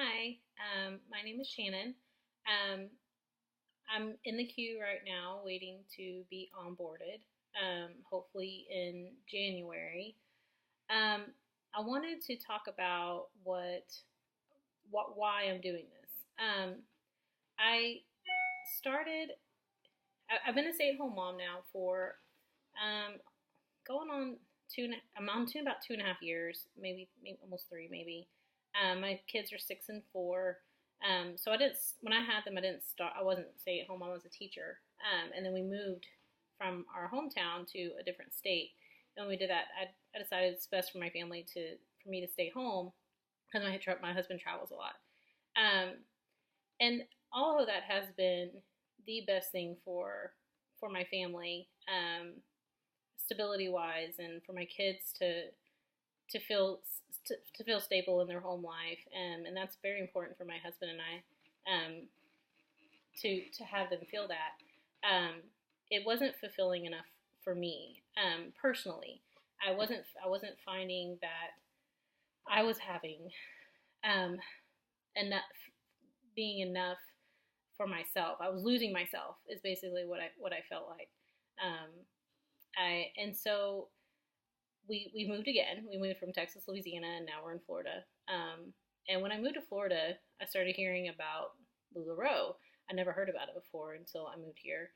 Hi, my name is Shannon. Um, I'm in the queue right now waiting to be onboarded, hopefully in January. Um, I wanted to talk about why I'm doing this. I started, I've been a stay-at-home mom now for um, going on I'm on to about 2.5 years, maybe almost three, maybe. My kids are 6 and 4. So when I had them, I wasn't stay at home. I was a teacher. And then we moved from our hometown to a different state. And when we did that, I decided it's best for my family for me to stay home because my husband travels a lot. Um, and all of that has been the best thing for my family, stability wise, and for my kids to feel to feel stable in their home life, and that's very important for my husband and I, to have them feel that. It wasn't fulfilling enough for me, personally. I wasn't finding that I was having um, enough being enough for myself. I was losing myself is basically what I felt like. Um, I and so we moved again. We moved from Texas, Louisiana, and now we're in Florida. And when I moved to Florida, I started hearing about LulaRoe. I never heard about it before until I moved here.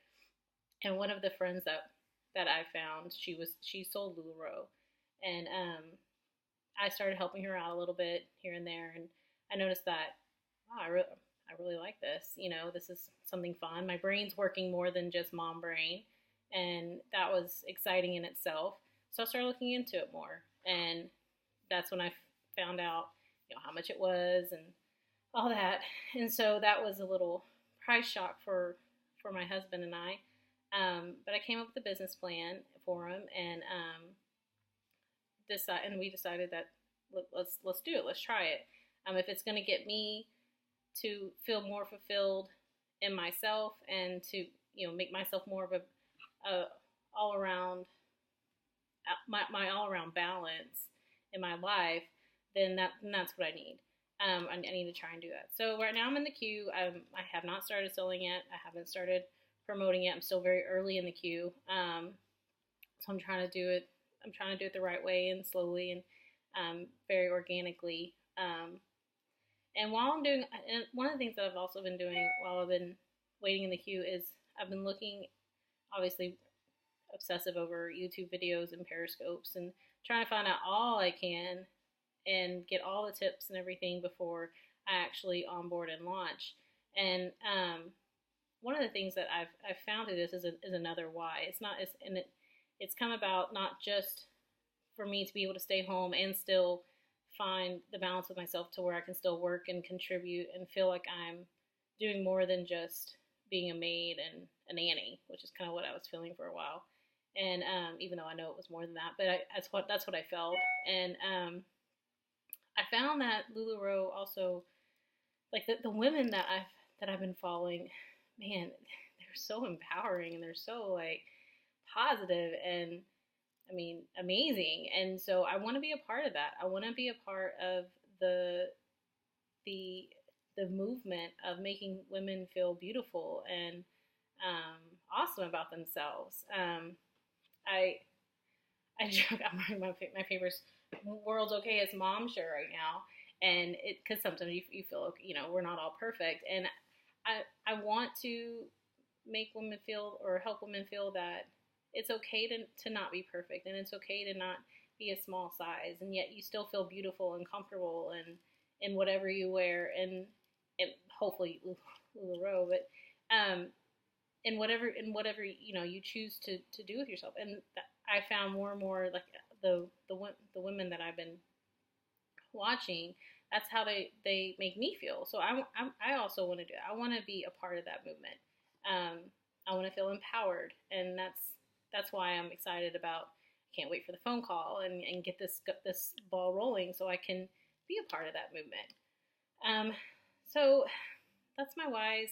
And one of the friends that I found, she sold LulaRoe, and I started helping her out a little bit here and there. And I noticed that, wow, I really like this. This is something fun. My brain's working more than just mom brain, and that was exciting in itself. So I started looking into it more, and that's when I found out, how much it was and all that. And so that was a little price shock for my husband and I. But I came up with a business plan for him, and we decided that let's do it. Let's try it. If it's going to get me to feel more fulfilled in myself and to make myself more of a all around my all around balance in my life, then that's what I need. I need to try and do that. So right now I'm in the queue. I have not started selling yet. I haven't started promoting it. I'm still very early in the queue. So I'm trying to do it. I'm trying to do it the right way and slowly and very organically. And while I'm doing, and one of the things that I've also been doing while I've been waiting in the queue is I've been looking, obviously obsessive over YouTube videos and periscopes and trying to find out all I can and get all the tips and everything before I actually onboard and launch. And one of the things that I've found through this is another why. It's come about not just for me to be able to stay home and still find the balance with myself to where I can still work and contribute and feel like I'm doing more than just being a maid and a nanny, which is kind of what I was feeling for a while. And even though I know it was more than that, but that's what I felt. And I found that LulaRoe also, like the women that I've been following, man, they're so empowering and they're so like positive and I mean amazing. And so I want to be a part of that. I want to be a part of the movement of making women feel beautiful and awesome about themselves. I joke. I'm wearing my favorite "World's Okay as Mom" shirt right now, and because sometimes you feel we're not all perfect, and I want to make women feel or help women feel that it's okay to not be perfect, and it's okay to not be a small size, and yet you still feel beautiful and comfortable and in whatever you wear, and hopefully LulaRoe, but in whatever you choose to do with yourself. And I found more and more like the women that I've been watching, that's how they make me feel. So I also want to do it. I want to be a part of that movement. I want to feel empowered, and that's why I'm excited about. Can't wait for the phone call and get this ball rolling so I can be a part of that movement. So that's my whys.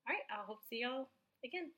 All right, I hope to see y'all again.